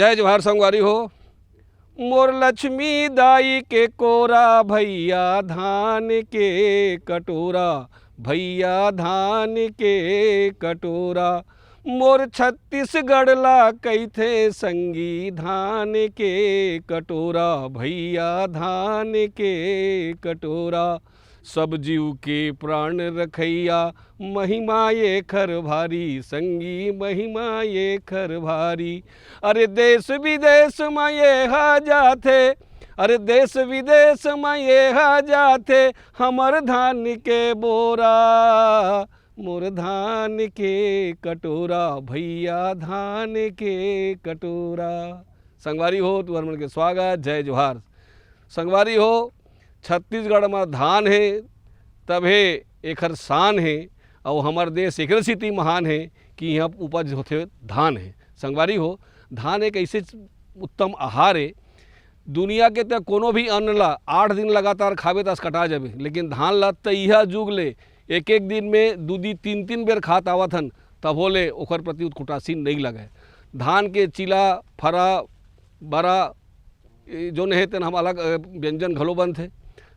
जय जवाहर संगवारी हो। मोर लक्ष्मी दाई के कोरा भैया धान के कटोरा, भैया धान के कटोरा। मोर छत्तीसगढ़ ला कैथे संगी धान के कटोरा, भैया धान के कटोरा। सब जीव के प्राण रखैया महिमा ये खर भारी, संगी महिमा ये खर भारी। अरे देश विदेश में ये हा जाथे, अरे देश विदेश में ये हा जाथे हमर धान के बोरा, मोर धान के कटोरा, भैया धान के कटोरा। संगवारी हो तुहर मन के स्वागत, जय जोहार। संगवारी हो, छत्तीसगढ़ में धान है तभे एकर शान है और हमार देश एक स्थिति महान है कि यहाँ उपज होते धान है। संगवारी हो, धान एक ऐसे उत्तम आहार है, दुनिया के तो कोनो भी अन्न ला 8 दिन लगातार खावे तस कटा जाबे, लेकिन धान ला तैया जुग ले एक एक दिन में 2 3 बेर खात आवत हन, तब होले ओकर प्रति उत्कुटासीन नहीं लगे। धान के चिला फरा बड़ा जो नहीं तेन हम अलग व्यंजन घलो बनते।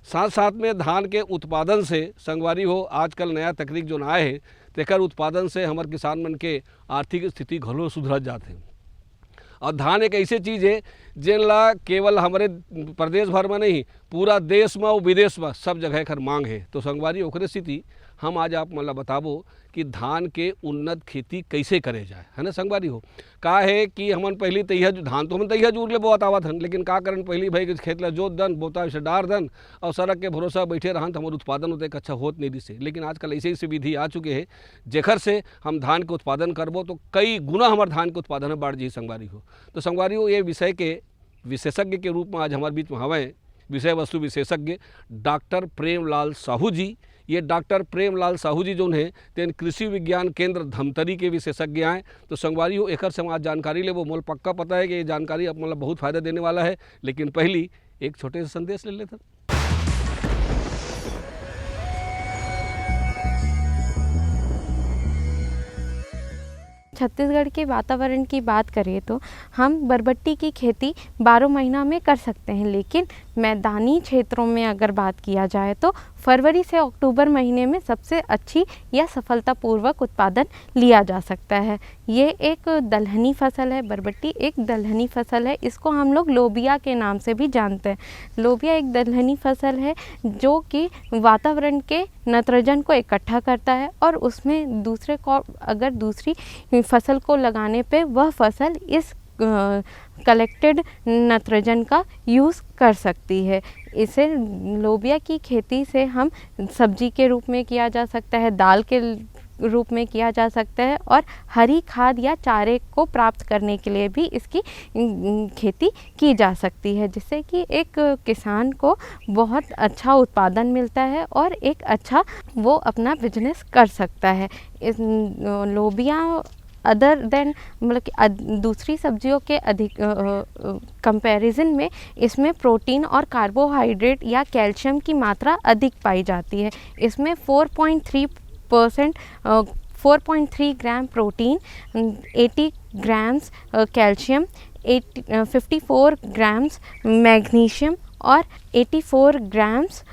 साथ साथ में धान के उत्पादन से संगवारी हो, आजकल नया तकनीक जो आए है तेकर उत्पादन से हमारे किसान मन के आर्थिक स्थिति घलो सुधरत जाते। और धान एक ऐसी चीज़ है जिन ला केवल हमारे प्रदेश भर में नहीं, पूरा देश में और विदेश में सब जगह एकर मांग है। तो संगवारी ओकरे स्थिति हम आज आप मतलब बताबो कि धान के उन्नत खेती कैसे करे जाए, है ना संगवारी हो। का है कि हमन पहली तैया धान तो हम तैया जूर ले बोत आवत हन, लेकिन का करन पहली भाई खेत ला जोत दन बोता से डार दन और सड़क के भरोसा बैठे रहन तो हमारे उत्पादन होते अच्छा होत नहीं दिसे। लेकिन आजकल ऐसे ही विधि आ चुके हैं जेखर से हम धान के उत्पादन करबो तो कई गुना हमारे धान के उत्पादन में बढ़ जी संगवारी हो। तो संगवारी हो, ये विषय के विशेषज्ञ के रूप में आज हमारे बीच में हमें विषय वस्तु विशेषज्ञ डॉक्टर प्रेमलाल साहू जी। ये डॉक्टर प्रेमलाल साहू जी जो हैं तेन कृषि विज्ञान केंद्र धमतरी के विशेषज्ञ हैं। तो संगवारी हो, एक समाज जानकारी ले वो मोल पक्का पता है कि ये जानकारी अब मतलब बहुत फ़ायदा देने वाला है। लेकिन पहली एक छोटे से संदेश ले लेते हैं। छत्तीसगढ़ के वातावरण की बात करें तो हम बरबट्टी की खेती 12 महीना में कर सकते हैं, लेकिन मैदानी क्षेत्रों में अगर बात किया जाए तो फरवरी से अक्टूबर महीने में सबसे अच्छी या सफलतापूर्वक उत्पादन लिया जा सकता है। ये एक दलहनी फसल है, बरबट्टी एक दलहनी फसल है। इसको हम लोग लोबिया के नाम से भी जानते हैं। लोबिया एक दलहनी फसल है जो कि वातावरण के नाइट्रोजन को इकट्ठा करता है और उसमें दूसरे को अगर दूसरी फसल को लगाने पे वह फसल इस कलेक्टेड नाइट्रोजन का यूज़ कर सकती है। इसे लोबिया की खेती से हम सब्जी के रूप में किया जा सकता है, दाल के रूप में किया जा सकता है और हरी खाद या चारे को प्राप्त करने के लिए भी इसकी खेती की जा सकती है, जिससे कि एक किसान को बहुत अच्छा उत्पादन मिलता है और एक अच्छा वो अपना बिजनेस कर सकता है। इस लोबिया अदर देन मतलब कि दूसरी सब्जियों के अधिक कंपैरिजन में इसमें प्रोटीन और कार्बोहाइड्रेट या कैल्शियम की मात्रा अधिक पाई जाती है। इसमें 4.3 gram protein, 80 grams calcium, 54 grams magnesium और 84 ग्राम्स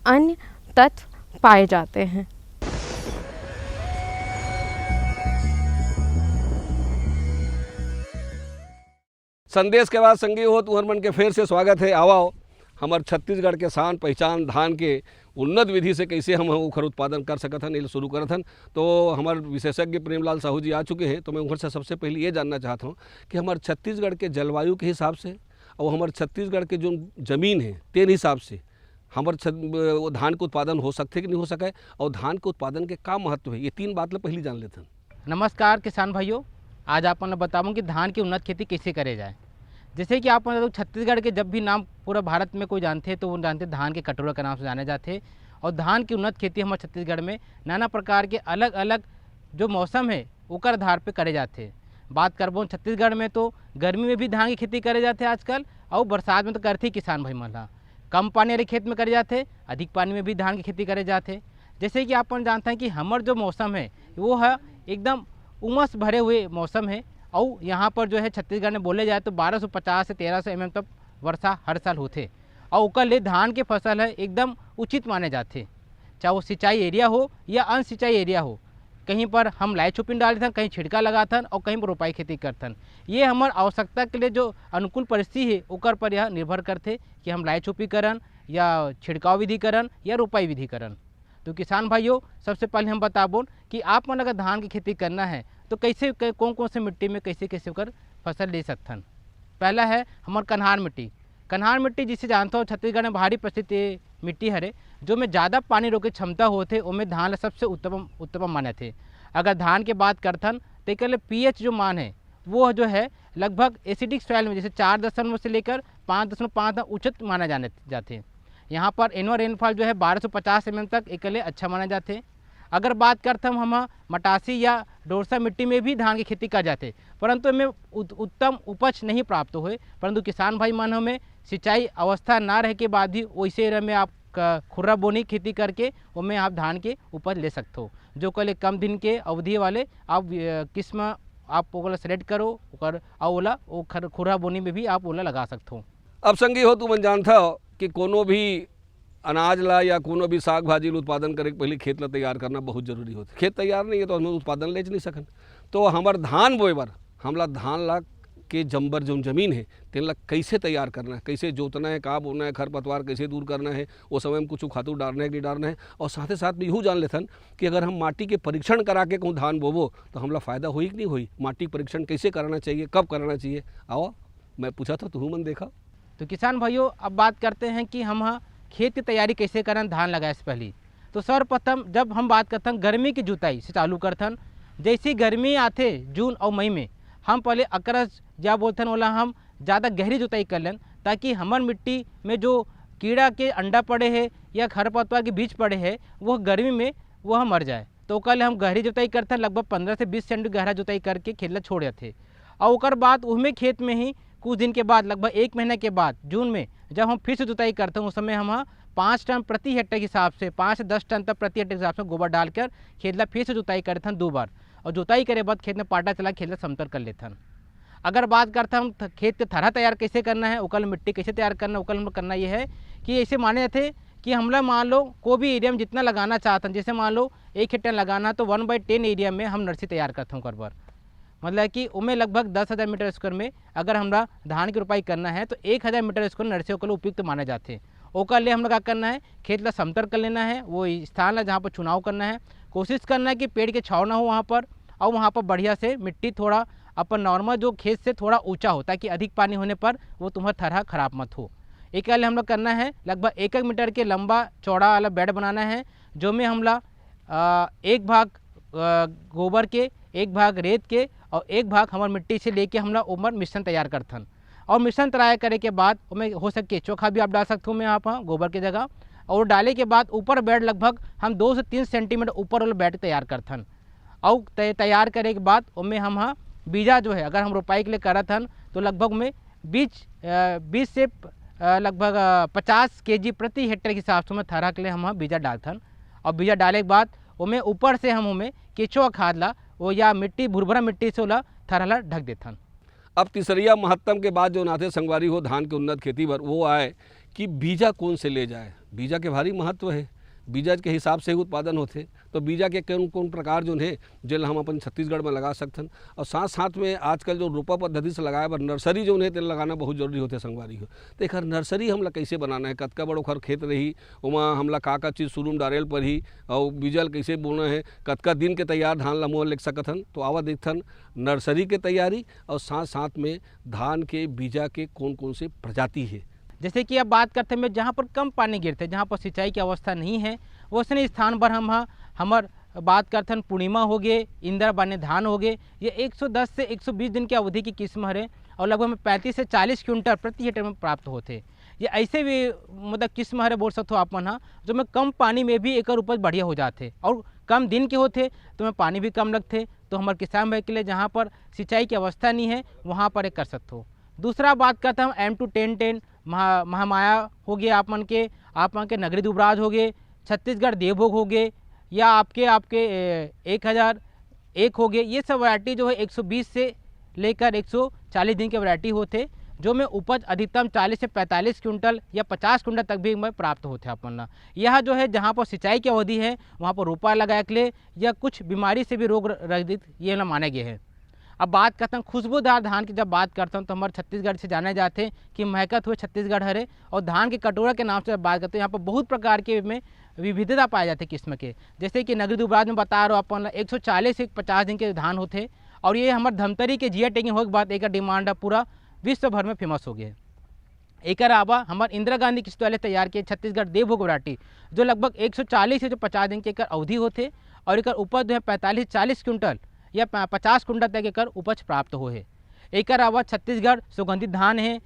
अन्य तत्व पाए जाते हैं। संदेश के बाद संगी हो तुहर मन के फिर से स्वागत है। आओ हमार छत्तीसगढ़ के शान पहचान धान के उन्नत विधि से कैसे हम उखर उत्पादन कर सकत हन, ये शुरू करत हन। तो हमार विशेषज्ञ प्रेमलाल साहू जी आ चुके हैं। तो मैं उनसे सबसे पहले ये जानना चाहता हूँ कि हमारे छत्तीसगढ़ के जलवायु के हिसाब से और हमारे छत्तीसगढ़ के जो ज़मीन है तेन हिसाब से हमारे धान के उत्पादन हो सकते कि नहीं हो सके और धान के उत्पादन के का महत्व है, ये 3 बात ले पहले जान लेते हैं। नमस्कार किसान भाइयों, आज आप बताऊँ कि धान की उन्नत खेती कैसे करे जाए। जैसे कि आप छत्तीसगढ़ के जब भी नाम पूरा भारत में कोई जानते हैं तो वो जानते धान के कटोरा के नाम से जाने जाते हैं। और धान की उन्नत खेती हमारे छत्तीसगढ़ में नाना प्रकार के अलग अलग जो मौसम है ओकर आधार पे करे जाते हैं। बात करबो छत्तीसगढ़ में तो गर्मी में भी धान की खेती करे जाते हैं आजकल, और बरसात में तो करते ही किसान भाई मन कम पानी वाले खेत में करे जाते, अधिक पानी में भी धान की खेती करे जाते। जैसे कि आप जानते हैं कि हमार जो मौसम है वो है एकदम उमस भरे हुए मौसम है और यहाँ पर जो है छत्तीसगढ़ में बोले जाए तो 1250 से 1300 mm तक वर्षा हर साल होते और ओकर ले धान के फसल है एकदम उचित माने जाते, चाहे वो सिंचाई एरिया हो या अन सिंचाई एरिया हो। कहीं पर हम लाई छुपिन डालथन, कहीं छिड़का लगाथन और कहीं पर रोपाई खेती करथन। ये हमार आवश्यकता के लिए जो अनुकूल परिस्थिति है ओकर पर यह निर्भर करते कि हम लाई छुपी करन या छिड़काव विधि करन या रोपाई विधि करन। तो किसान भाइयों, सबसे पहले हम बताबो कि आप मन अगर धान की खेती करना है तो कैसे कौन कौन से मिट्टी में कैसे कैसे कर फसल ले सकथन। पहला है हमार कन्हार मिट्टी। कन्हार मिट्टी जिसे जानते हो छत्तीसगढ़ में भारी प्रसिद्ध मिट्टी हरे, जो में ज़्यादा पानी रोके क्षमता होते, उनमें धान सबसे उत्तम माने थे। अगर धान के बात करथन तो एक pH जो मान है वो जो है लगभग एसिडिक सॉइल में जैसे 4 से लेकर 5.5 उचित माना जाते। यहाँ पर एनुअल रेनफॉल जो है 1250 mm तक एक अच्छा माना जाते। अगर बात करते हम मटासी या डोरसा मिट्टी में भी धान की खेती कर जाते, परंतु हमें उत्तम उपज नहीं प्राप्त हुए। परंतु किसान भाई मन हमें सिंचाई अवस्था ना रहे के बाद ही वैसे एरिया में आप खुर्रा बोनी खेती करके उनमें आप धान के उपज ले सकते हो, जो कल कम दिन के अवधि वाले आप किस्म आप ओला सेलेक्ट करो और ओला वो खुर्रा बोनी में भी आप ओला लगा सकते हो। अब संगी हो तुम जानता हो कि कोनो भी अनाज ला या कोनो भी साग भाजी उत्पादन करे के पहले खेत ला तैयार करना बहुत जरूरी होता। खेत तैयार नहीं है तो हम उत्पादन ले नहीं सकन। तो हमार धान बोए बर हमला धान ला के जम्बर जो जमीन है तेन ला कैसे तैयार करना है, कैसे जोतना है, कहाँ बोना है, खरपतवार कैसे दूर करना है, वो समय में कुछ खातू डालना है कि नहीं डालना है। और साथ ही साथ में यूँ जान लेथन कि अगर हम माटी के परीक्षण करा के कहूँ धान बोबो तो हमला फ़ायदा हुई कि नहीं हुई, माटी परीक्षण कैसे कराना चाहिए, कब कराना चाहिए। आओ मैं पूछा था तू मन देखा। तो किसान भाइयों, अब बात करते हैं कि हम खेत की तैयारी कैसे करें धान लगाए से पहले। तो सर्वप्रथम जब हम बात करते हैं गर्मी की जुताई से चालू करथन। जैसी गर्मी आते जून और मई में हम पहले अकरस या बोलथन वाला हम ज़्यादा गहरी जुताई कर लें, ताकि हमार मिट्टी में जो कीड़ा के अंडा पड़े हैं या खरपतवार के बीज पड़े हैं वह गर्मी में वह मर जाए। तो कल हम गहरी जुताई करते लगभग 15 से 20 सेंटीमीटर गहरा जुताई करके खेत ला छोड़ जाते। और ओकर बाद उसमें खेत में ही कुछ दिन के बाद लगभग 1 महीने के बाद जून में जब हम फिर से जुताई करते हैं उस समय हम 5 टन प्रति हेक्टेयर के हिसाब से 5 से 10 टन तक प्रति हेक्टेयर के हिसाब से गोबर डालकर खेत ला फिर से जुताई करते हैं 2 बार। और जुताई करे बाद खेत में पाटा चला खेत ला समतल कर लेते हैं। अगर बात करते हम खेत के थरा तैयार कैसे करना है, ओकल मिट्टी कैसे तैयार करना है, ओकल हम करना ये है कि ऐसे माने जाते कि हमला मान लो कोई भी एरिया में जितना लगाना चाहते हैं, जैसे मान लो 1 हेक्टेयर लगाना तो 1/10 एरिया में हम नर्सरी तैयार करते हैं कर बार। मतलब कि उनमें लगभग 10,000 मीटर स्क्वायर में अगर हमरा धान की रोपाई करना है तो 1,000 मीटर स्क्वायर नर्सरी के लिए उपयुक्त माने जाते हैं। ओकर लिए हम क्या करना है, खेत ला समतल कर लेना है, वो स्थान ला जहाँ पर चुनाव करना है, कोशिश करना है कि पेड़ के छाव ना हो वहाँ पर, और वहाँ पर बढ़िया से मिट्टी थोड़ा अपन नॉर्मल जो खेत से थोड़ा ऊंचा हो, ताकि अधिक पानी होने पर वो तुम्हारा थरा खराब मत हो। एक लिए हम लोग करना है लगभग 1 मीटर के लंबा चौड़ा वाला बेड बनाना है, जो में हमला 1 भाग गोबर के, 1 भाग रेत के और 1 भाग हमार मिट्टी से लेके हमला उमर मिश्रण तैयार करथन। और मिश्रण तैयार करे के बाद उसमें हो सके चोखा भी आप डाल सकते हो मैं यहाँ पर गोबर की जगह। और डाले के बाद ऊपर बेड लगभग हम 2 से 3 सेंटीमीटर ऊपर वाला बेड तैयार करथन। और तैयार करे के बाद उनमें हम बीजा जो है अगर हम रोपाई के लिए करत हन तो लगभग में 20 से लगभग 50 kg प्रति हेक्टेयर के हिसाब से मैं थरा के लिए हम बीजा डालथन। और बीजा डाले के बाद उनमें ऊपर से हम उनमें केचुआ खाद ला वो या मिट्टी भुरभुरा मिट्टी से ओला थरा ला ढक देथन। अब तीसरिया महत्तम के बाद जो नाथे संगवारी हो धान के उन्नत खेती पर वो आए कि बीजा कौन से ले जाए। बीजा के भारी महत्व है, बीजा के हिसाब से ही उत्पादन होते। तो बीजा के कौन कौन प्रकार जो है जो हम अपन छत्तीसगढ़ में लगा सकथन। और साथ साथ में आजकल जो रोपा पद्धति से लगाए बर नर्सरी जो है तेल लगाना बहुत जरूरी होते संगवारी हो। तो एक नर्सरी हमला कैसे बनाना है, कतका बड़ो खर खेत रही वहाँ हमला का चीज़ शुरू में डारेल पर ही, और बीजल कैसे बोना है, कतका दिन के तैयार धान ला मोल ले सकथन। तो आवा देखथन नर्सरी के तैयारी और साथ साथ में धान के बीजा के कौन कौन से प्रजाति है। जैसे कि अब बात करते हैं जहाँ पर कम पानी गिरते हैं, जहाँ पर सिंचाई की अवस्था नहीं है, वैसे स्थान पर हम हमार बात करते हैं पूर्णिमा हो गए, इंदिरा बाने धान हो गए। ये 110 से 120 दिन की अवधि की किस्म है और लगभग 35 से 40 क्विंटल प्रति हेक्टेयर में प्राप्त होते। ये ऐसे भी मतलब किस्म है बोल सकते हो आप मन जो में कम पानी में भी एक उपज बढ़िया हो जाते और कम दिन के होते तो में पानी भी कम लगते। तो हमारे किसान भाई के लिए जहाँ पर सिंचाई की अवस्था नहीं है वहाँ पर एक कर सकते हो। दूसरा बात करता हूँ M210 महामाया हो गए, आप मन के नगरी दुबराज हो गए, छत्तीसगढ़ देवभोग हो गए, या आपके 1001 हो गए। ये सब वैरायटी जो है 120 से लेकर 140 दिन के वैरायटी होते, जो में उपज अधिकतम 40 से 45 क्विंटल या 50 क्विंटल तक भी में प्राप्त होते हैं अपन। यह जो है जहाँ पर सिंचाई की अवधि है वहाँ पर रोपा लगाए के लिए या कुछ बीमारी से भी रोग रहित ये ना माने गए हैं। अब बात करता हूँ खुशबूदार धान की, जब बात करता हूँ तो हमारे छत्तीसगढ़ से जाने जाते हैं कि महकत हुए छत्तीसगढ़ हरे, और धान के कटोरा के नाम से जब बात करते हैं यहाँ पर बहुत प्रकार के में विविधता पाए जाते हैं किस्म के। जैसे कि नगरी दुबराज में बता रहा हूँ अपन 140 से 50 दिन के धान होते, और ये हमारे धमतरी के जीआई टैगिंग होने के बाद एक डिमांड है पूरा विश्व भर में फेमस हो गया। एक अलावा हमारे इंदिरा गांधी कृषि विश्वविद्यालय तैयार किए छत्तीसगढ़ देवभोग वैरायटी, जो लगभग 140 से 50 दिन के एकर अवधि होते, और एक उपज जो है 45 से 40 क्विंटल या 50 क्विंटल तक एकर उपज प्राप्त हो है। एक अलावा छत्तीसगढ़ सुगंधित धान है,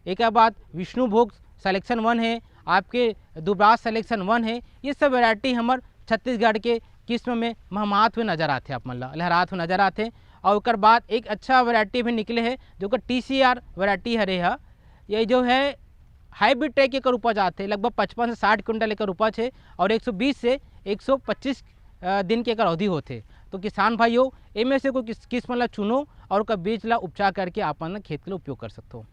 एक बाद विष्णुभोग सिलेक्शन 1 है, आपके दुबराज सिलेक्शन 1 है। ये सब वैरायटी हमारे छत्तीसगढ़ के किस्म में महमात हुए नजर आते हैं, आप मतलब लहरात हुए नजर आते हैं। और उसके बाद एक अच्छा वैरायटी भी निकले है जो कि TCR वैरायटी हरे है। ये जो है हाइब्रिड टाइप के एकर उपज आते हैं, लगभग 55 से 60 क्विंटल एकर उपज है, और 120 से 125 दिन के एकर अवधि होते। तो किसान भाइयों इनमें से कोई किस्म ला चुनो और उसका बीज ला उपचार करके अपन खेत के लिए उपयोग कर सकते हो।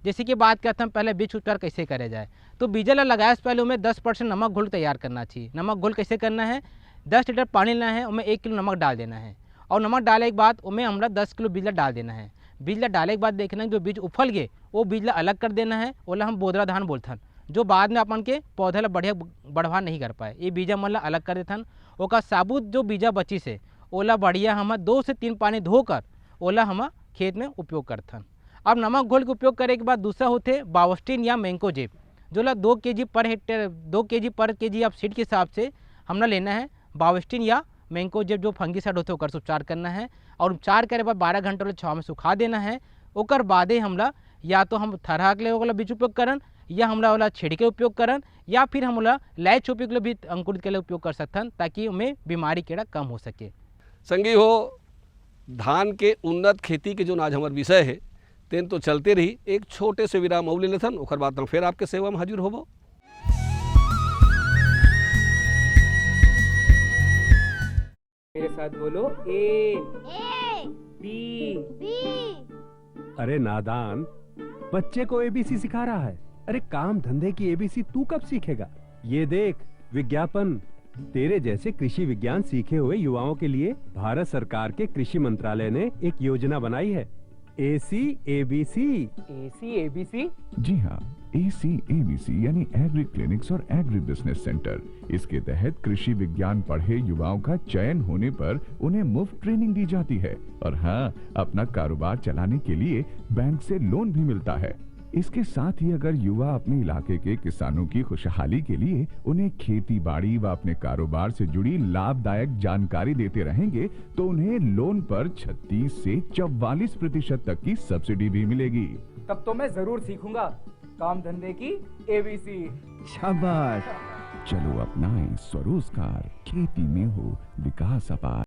जैसे कि बात करते हैं पहले बीज उपचार कैसे करे जाए, तो बीजा ला लगाए से पहले उमें 10% नमक घोल तैयार करना चाहिए। नमक घोल कैसे करना है, 10 लीटर पानी लेना है, उमें 1 किलो नमक डाल देना है, और नमक डालने के बाद उमें हमरा 10 किलो बीज डाल देना है। बीज डालने के बाद देखना है जो बीज उफल गए वो बीज अलग कर देना है, ओला हम बोदरा धान बोलथन, जो बाद में अपन के पौधा ला बढ़िया बढ़वा नहीं कर पाए, ये बीजा मन ला अलग कर देथन। ओका साबुत जो बीजा बची से ओला बढ़िया हम 2 से 3 पानी धोकर ओला हम खेत में उपयोग करथन। अब नमक घोल के उपयोग करे के बाद दूसरा होते बावस्टीन या मैंकोजेब, जो ला 2 kg पर हेक्टेयर 2 kg पर kg आप सीड के हिसाब से हमने लेना है। बावस्टीन या मैंकोजेब जो फंगीसाइड होते ओकर से उपचार करना है, और उपचार करे बाद 12 घंटे वाले छाँव में सुखा देना है। ओकर बादे हमला या तो हम थरहा के लिए वाला बीज उपयोग करन, या हमला वाला छिड़के उपयोग करन, या फिर हमला लय छुपी के लिए भी अंकुरित के लिए उपयोग कर सकथन, ताकि उनमें बीमारी कीड़ा कम हो सके। संगी हो धान के उन्नत खेती के जो आज हमार विषय है तेन तो चलते रही, एक छोटे से विराम और ले लेथन, ओकर बाद हम फिर आपके सेवा में हाजिर होबो। मेरे साथ बोलो ए बी। अरे नादान, बच्चे को ABC सिखा रहा है। अरे काम धंधे की ABC तू कब सीखेगा? ये देख विज्ञापन, तेरे जैसे कृषि विज्ञान सीखे हुए युवाओं के लिए भारत सरकार के कृषि मंत्रालय ने एक योजना बनाई है, AC/ABC। AC/ABC? जी हाँ, AC/ABC यानी एग्री क्लिनिक्स और एग्री बिजनेस सेंटर। इसके तहत कृषि विज्ञान पढ़े युवाओं का चयन होने पर उन्हें मुफ्त ट्रेनिंग दी जाती है, और हाँ, अपना कारोबार चलाने के लिए बैंक से लोन भी मिलता है। इसके साथ ही अगर युवा अपने इलाके के किसानों की खुशहाली के लिए उन्हें खेती बाड़ी व अपने कारोबार से जुड़ी लाभदायक जानकारी देते रहेंगे, तो उन्हें लोन पर 36 से 44% तक की सब्सिडी भी मिलेगी। तब तो मैं जरूर सीखूंगा काम धंधे की ABC। शाबाश, चलो अपनाएं स्वरोजगार, खेती में हो विकास अपार।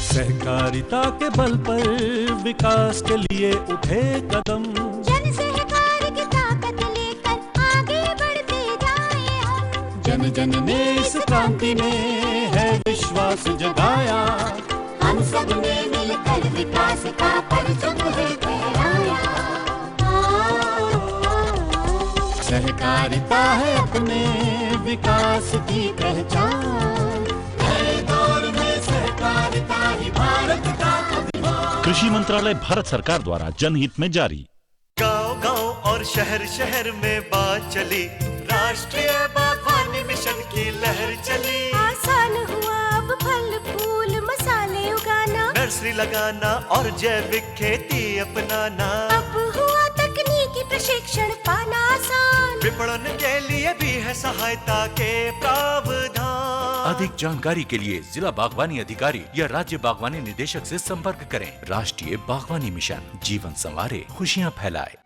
सहकारिता के बल पर विकास के लिए उठे कदम, जन सहकार की ताकत लेकर आगे बढ़ते जाएं हम। जन जन ने इस क्रांति में है विश्वास जगाया, हम सब ने मिलकर विकास का परचम है फहराया। सहकारिता है अपने विकास की पहचान, नए दौर में सहकारिता ही भारत का अभिमान। कृषि मंत्रालय भारत सरकार द्वारा जनहित में जारी। गांव-गांव और शहर शहर में बात चली, राष्ट्रीय बागवानी मिशन की लहर चली। आसान हुआ अब फल फूल मसाले उगाना, नर्सरी लगाना और जैविक खेती अपनाना। अब हुआ तकनीकी प्रशिक्षण पाना आसान, विपणन के लिए भी है सहायता के प्रावधान। अधिक जानकारी के लिए जिला बागवानी अधिकारी या राज्य बागवानी निदेशक से संपर्क करें। राष्ट्रीय बागवानी मिशन, जीवन संवारे, खुशियां फैलाए।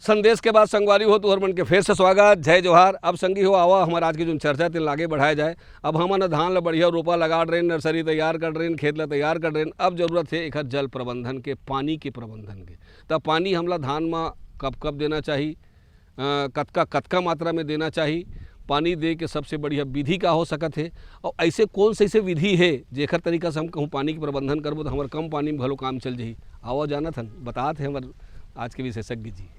संदेश के बाद संगवारी हो तुहर मन के फिर से स्वागत, जय जोहार। अब संगी हो आवा हमारे आज की जो चर्चा तेन आगे बढ़ाया जाए। अब हमन धान ला बढ़िया रोपा लगा रहे, नर्सरी तैयार कर रहे, खेत ला तैयार कर रहे। अब जरूरत है एक जल प्रबंधन के, पानी के प्रबंधन के। तब पानी हमला धान में कब कब देना चाहिए, कतका मात्रा में देना चाहिए, पानी दे के सबसे बढ़िया विधि का हो सकत है, और ऐसे कौन से ऐसे विधि है जेकर तरीका से हम कहूँ पानी के प्रबंधन करबो तो हमारे कम पानी में भलो काम चल जाही। आओ जानत हन बताते हैं हमारे आज के विशेषज्ञ जी।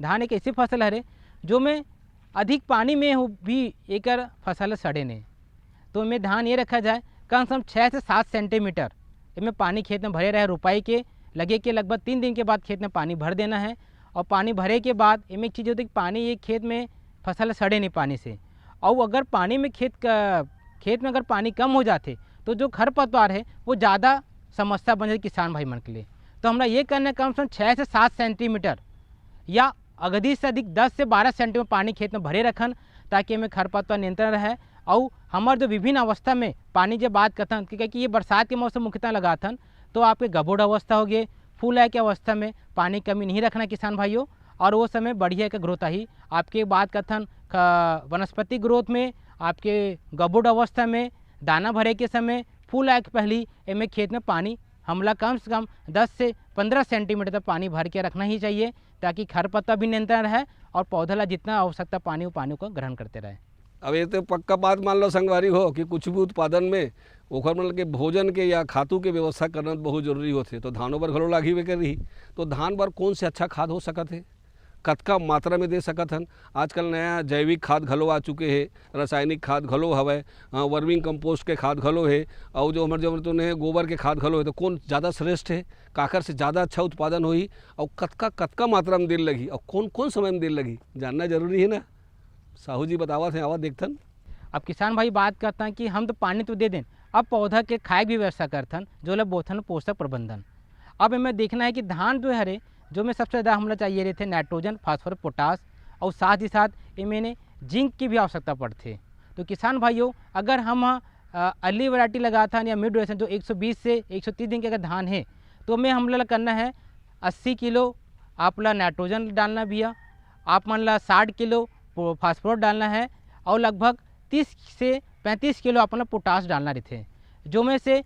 धान एक ऐसी फसल हरे जो में अधिक पानी में हो भी एक फसल सड़े नहीं, तो में धान ये रखा जाए कम से कम 6 से 7 सेंटीमीटर इसमें पानी खेत में भरे रहे, रुपाई के लगे के लगभग 3 दिन के बाद खेत में पानी भर देना है। और पानी भरे के बाद इनमें एक चीज़ होती है कि पानी ये खेत में फसल सड़े नहीं पानी से, और अगर पानी में खेत में अगर पानी कम हो जाते तो जो खरपतवार है वो ज़्यादा समस्या बन जाती किसान भाई मन के लिए। तो हमारा ये करना है कम से कम 6 से 7 सेंटीमीटर या अधिक से अधिक 10 से 12 सेंटीमीटर पानी खेत में भरे रखन, ताकि हमें खरपतवार नियंत्रण रहे। और हमारे जो विभिन्न अवस्था में पानी जब बात करथन क्योंकि ये बरसात के मौसम मुख्यतः लगाथन, तो आपके गबोड़ अवस्था हो गए, फूल आए की अवस्था में पानी कमी नहीं रखना किसान भाइयों, और वो समय बढ़िया का ग्रोथ आई। आपके बात करथन वनस्पति ग्रोथ में, आपके गबोड़ अवस्था में, दाना भरे के समय, फूल आए के पहली इनमें खेत में पानी हमला कम से कम 10 से 15 सेंटीमीटर तक पानी भर के रखना ही चाहिए, ताकि खरपतवार भी नियंत्रण रहे और पौधा ला जितना आवश्यकता पानी वो पानी को ग्रहण करते रहे। अब ये तो पक्का बात मान लो संगवारी हो कि कुछ भी उत्पादन में ओखर मतलब के भोजन के या खातू के व्यवस्था करना बहुत जरूरी होते, तो धानों पर घलो लागी वे कर रही। तो धान पर कौन से अच्छा खाद हो सकत है, कतका मात्रा में दे सकत हन। आजकल नया जैविक खाद घलो आ चुके हैं, रासायनिक खाद घलो हवै, वर्मिंग कंपोस्ट के खाद घलो है, और जो हमारे जो तो गोबर के खाद घलो है। तो कौन ज़्यादा श्रेष्ठ है, काकर से ज़्यादा अच्छा उत्पादन होही, और कतका मात्रा में दिल लगी, और कौन कौन समय में दिल लगी, जानना जरूरी है ना। साहू जी बतावत हैं, आवा देखथन। अब किसान भाई बात करता है कि हम तो पानी तो दे दें, अब पौधा के खाए भी व्यवस्था करथन जो लोग बोथन पोषक प्रबंधन। अब हमें देखना है कि धान जो है जो में सबसे ज़्यादा हमला चाहिए रहते नाइट्रोजन, फास्फोरस, पोटास, और साथ ही साथ इनमें जिंक की भी आवश्यकता पड़ती। तो किसान भाइयों अगर हम अर्ली वैरायटी लगाता या मिड ड्यूरेशन जो 120 से 130 दिन के अगर धान है, तो हमें हमला करना है 80 किलो आप ला नाइट्रोजन डालना भी है, आप मान ला 60 किलो फास्फोरस डालना है, और लगभग 30 से 35 किलो अपना पोटास डालना रहते हैं। जो में से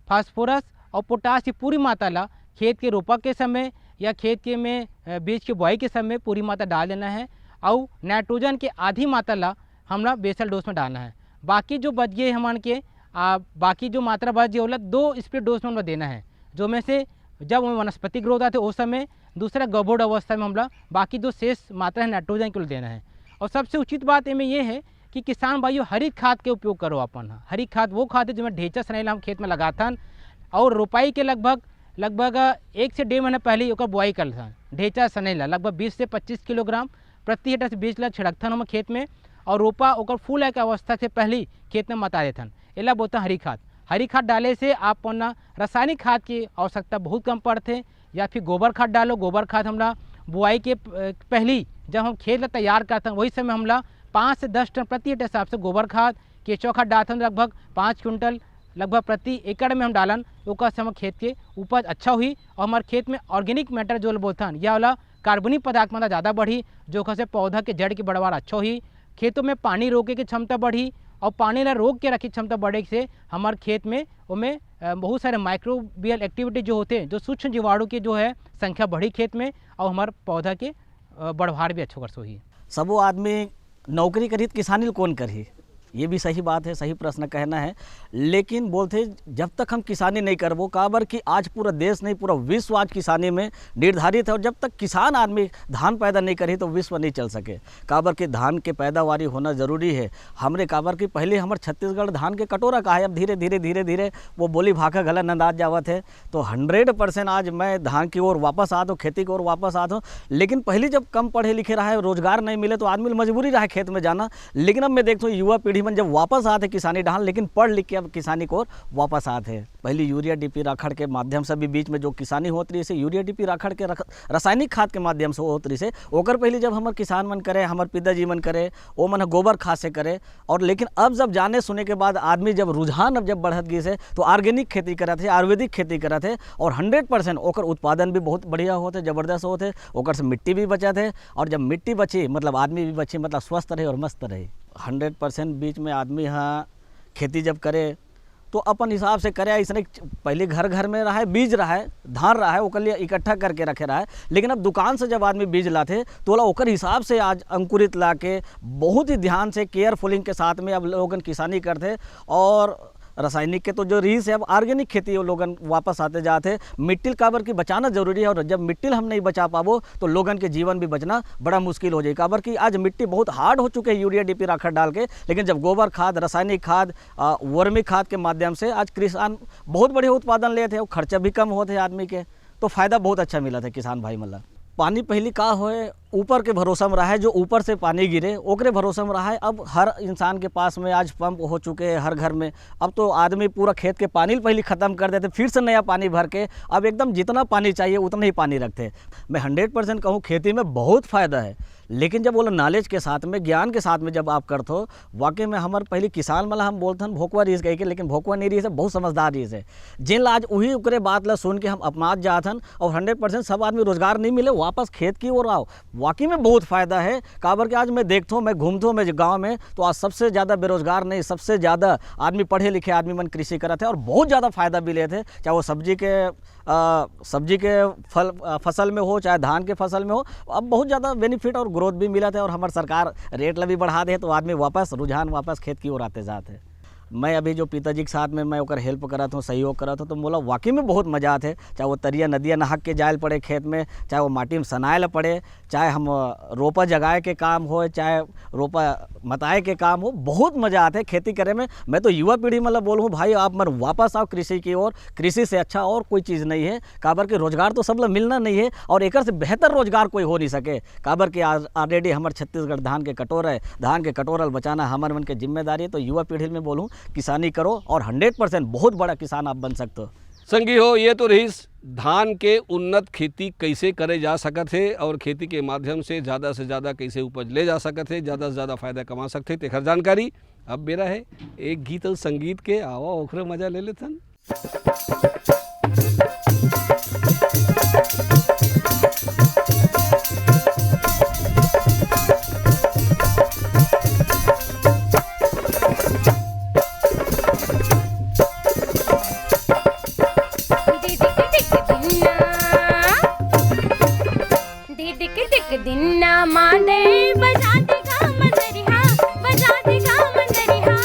फास्फोरस और पोटास की पूरी मात्रा ला खेत के रोपा के समय या खेत के में बीज की बुआई के समय पूरी मात्रा डाल देना है, और नाइट्रोजन के आधी मात्रा ला हमला बेसल डोज में डालना है। बाकी जो बच गए हमान के बाकी जो मात्रा बच गई होला 2 स्प्रे डोज में हमला देना है, जो में से जब वनस्पति ग्रोथ आते उस समय, दूसरा गबोड़ अवस्था में हमला बाकी जो शेष मात्रा है नाइट्रोजन के लिए देना है। और सबसे उचित बात इनमें ये है कि किसान भाइयों हरित खाद के उपयोग करो अपन। हरित खाद वो खाद है जो में ढेंचा सनैला हम खेत में लगाथन, और रोपाई के लगभग 1 से 1.5 महीना पहले ही बुआई करथन। ढेंचा सनैला लगभग 20 से 25 किलोग्राम प्रति हेक्टेयर से बीज ला छिड़कथन हम खेत में, और रोपा ओकर फूल आए के अवस्था से पहले खेत में मता देथन। एला बोलते हरी खाद। हरी खाद डाले से आप रासायनिक खाद की आवश्यकता बहुत कम पड़ते, या फिर गोबर खाद डालो। गोबर खाद हमला बुआई के पहली जब हम खेत तैयार करते हैं वही समय हमला 5 से 10 टन प्रति हेक्टेयर हिसाब से गोबर खाद, केचुआ खाद डालते हैं लगभग 5 क्विंटल लगभग प्रति एकड़ में हम डालन। ओकर से हम खेत के उपज अच्छा हुई, और हमारे खेत में ऑर्गेनिक मैटर जो बोलते या वाला कार्बनिक पदार्थ मात्रा ज़्यादा बढ़ी, जो से पौधा के जड़ की बढ़वार अच्छा हुई। खेतों में पानी रोके की क्षमता बढ़ी, और पानी ला रोक के रखी क्षमता बढ़े से हमारे खेत में उनमें बहुत सारे माइक्रोबियल एक्टिविटी जो होते हैं, जो सूक्ष्म जीवाणु की जो है संख्या बढ़ी खेत में, और हमारे पौधा के बढ़वार भी अच्छा कर सो ही। सबो आदमी नौकरी करी तो किसानी कौन करी, ये भी सही बात है, सही प्रश्न कहना है। लेकिन बोलते जब तक हम किसानी नहीं करबो, काबर कि आज पूरा देश नहीं पूरा विश्व आज किसानी में निर्धारित है, और जब तक किसान आदमी धान पैदा नहीं करे तो विश्व नहीं चल सके। काबर कि धान के पैदावारी होना ज़रूरी है। हमरे काबर कि पहले हमारे छत्तीसगढ़ धान के कटोरा का है, अब धीरे धीरे वो बोली भाखा गला नंदाज जावत है। तो 100% आज मैं धान की ओर वापस आता हूँ, खेती की ओर वापस आता हूँ। लेकिन पहले जब कम पढ़े लिखे रहा है, रोजगार नहीं मिले तो आदमी मजबूरी रहा है खेत में जाना। लेकिन अब मैं देखता हूँ युवा पीढ़ी में जब वापस आते किसानी डाल, लेकिन पढ़ लिख के अब किसानी को वापस आते हैं। पहले यूरिया डीपी राखड़ के माध्यम से भी बीच में जो किसानी होती रही से यूरिया डीपी राखड़ के रासायनिक खाद के माध्यम से होती रही से, ओकर पहले जब हमारे किसान मन करे, हमारे पिताजी मन करे, वो मन गोबर खाद से करे। और लेकिन अब जब जाने सुने के बाद आदमी जब रुझान अब जब बढ़त गई से, तो ऑर्गेनिक खेती करा थे, आयुर्वेदिक खेती करा थे, और 100% ओकर उत्पादन भी बहुत बढ़िया होते, जबरदस्त होते। ओकर से मिट्टी भी बचा थे, और जब मिट्टी बची मतलब आदमी भी बची, मतलब स्वस्थ रहे और मस्त रहे। 100% बीच में आदमी यहाँ खेती जब करे तो अपन हिसाब से करे। इसने पहले घर घर में रहा है, बीज रहा है, धान रहा है, ओकर लिए इकट्ठा करके रखे रहा है। लेकिन अब दुकान से जब आदमी बीज लाते तो बोला ओकर हिसाब से आज अंकुरित ला के बहुत ही ध्यान से केयरफुलिंग के साथ में अब लोगन किसानी करते। और रासायनिक के तो जो रीस है, अब ऑर्गेनिक खेती वो लोगन वापस आते जाते। मिट्टी काबर की बचाना जरूरी है, और जब मिट्टी हम नहीं बचा पाबो तो लोगन के जीवन भी बचना बड़ा मुश्किल हो जाए। काबर की आज मिट्टी बहुत हार्ड हो चुके हैं यूरिया डीपी राखड़ डाल के। लेकिन जब गोबर खाद, रासायनिक खाद, वर्मी खाद के माध्यम से आज किसान बहुत बढ़िया उत्पादन लेते हैं, खर्चा भी कम होते हैं आदमी के, तो फायदा बहुत अच्छा मिला था किसान भाई मतलब। पानी पहली का होए ऊपर के भरोसा में रहा है, जो ऊपर से पानी गिरे ओकरे भरोसा में रहा है। अब हर इंसान के पास में आज पंप हो चुके हैं हर घर में। अब तो आदमी पूरा खेत के पानी पहले ख़त्म कर देते, फिर से नया पानी भर के अब एकदम जितना पानी चाहिए उतना ही पानी रखते। मैं 100% कहूँ खेती में बहुत फ़ायदा है। लेकिन जब बोला नॉलेज के साथ में, ज्ञान के साथ में जब आप करते हो, वाकई में हमारे पहले किसान वाला हम बोलते हैं भोकवा रीस कह के, लेकिन भोकवा नहीं रीस है, बहुत समझदार रीस है। जिन आज वही उकरे बात ला सुन के हम अपनात जात हन, और 100% सब आदमी रोजगार नहीं मिले वापस खेत की ओर आओ। वाकई में बहुत फ़ायदा है। काबर के आज मैं देखता हूँ, मैं घूमता हूँ मैं गाँव में, तो आज सबसे ज़्यादा बेरोजगार नहीं, सबसे ज़्यादा आदमी पढ़े लिखे आदमी मन कृषि करते थे और बहुत ज़्यादा फ़ायदा भी लेते, चाहे वो सब्जी के फसल में हो, चाहे धान के फसल में हो। अब बहुत ज़्यादा बेनिफिट और ग्रोथ भी मिला था, और हमारे सरकार रेट ला भी बढ़ा दे, तो आदमी वापस रुझान वापस खेत की ओर आते जाते। मैं अभी जो पिताजी के साथ में मैं ओकर हेल्प करत हूँ, सहयोग करत हूँ, तो बोला वाकई में बहुत मजा आते। चाहे वो तरिया नदिया नहक के जायल पड़े खेत में, चाहे वो माटी में सनाए पड़े, चाहे हम रोपा जगाए के काम हो, चाहे रोपा मताए के काम हो, बहुत मज़ा आते खेती करे में। मैं तो युवा पीढ़ी मतलब बोलूँ भाई आप मन वापस आओ कृषि की ओर। कृषि से अच्छा और कोई चीज़ नहीं है। काबर के रोजगार तो सब लोग मिलना नहीं है, और एक से बेहतर रोजगार कोई हो नहीं सके। काबर के ऑलरेडी हमारे छत्तीसगढ़ धान के कटोरा है, धान के कटोरल बचाना हमारे मन के जिम्मेदारी है। तो युवा पीढ़ी में बोलूँ किसानी करो, और 100% बहुत बड़ा किसान आप बन सकते हो। संगी हो, ये तो रही धान के उन्नत खेती कैसे करे जा सकत है, और खेती के माध्यम से ज़्यादा कैसे उपज ले जा सकत है, ज़्यादा से ज़्यादा फायदा कमा सकते तेखर जानकारी। अब मेरा है एक गीत और संगीत के, आवा ओखरे मजा ले लेथन। दिन्ना मांदे बजा देगा मंदरिया, बजा देगा मंदरिया।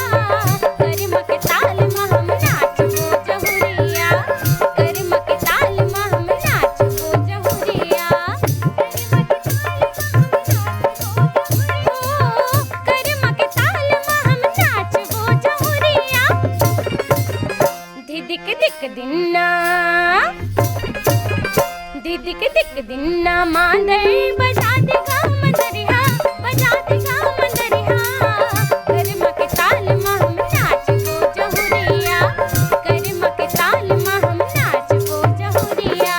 गरिम के ताल में हम नाच वो जहुरिया, गरिम के ताल में हम नाच वो जहुरिया। गरिम के ताल में हम नाच वो जहुरिया। दिक दिक दिन्ना, दिक दिन्ना मांदे बजा देगा मंदरिया, बजा देगा मंदरिया। गरिम के ताल में हम नाच वो जहुरिया, गरिम के ताल में हम नाच वो जहुरिया।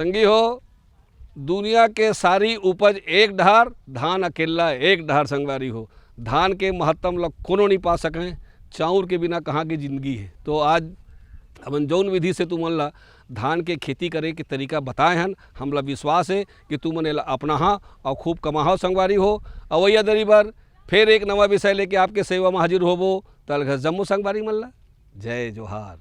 संगी हो, दुनिया के सारी उपज एक ढार, धान अकेला एक ढार संगवारी हो। धान के महत्तम ला कोनो नहीं पा सकें, चाउर के बिना कहाँ की जिंदगी है। तो आज हमन जौन विधि से तुमन ला धान के खेती करे के तरीका बताए हन, हमला विश्वास है कि तुमन एला अपनाहा और खूब कमाहो संगवारी हो। अवैया दरी बर फिर एक नवा विषय लेके आपके सेवा में हाजिर होबो। तल घर जम्मू संगवारी मन ला जय जोहार।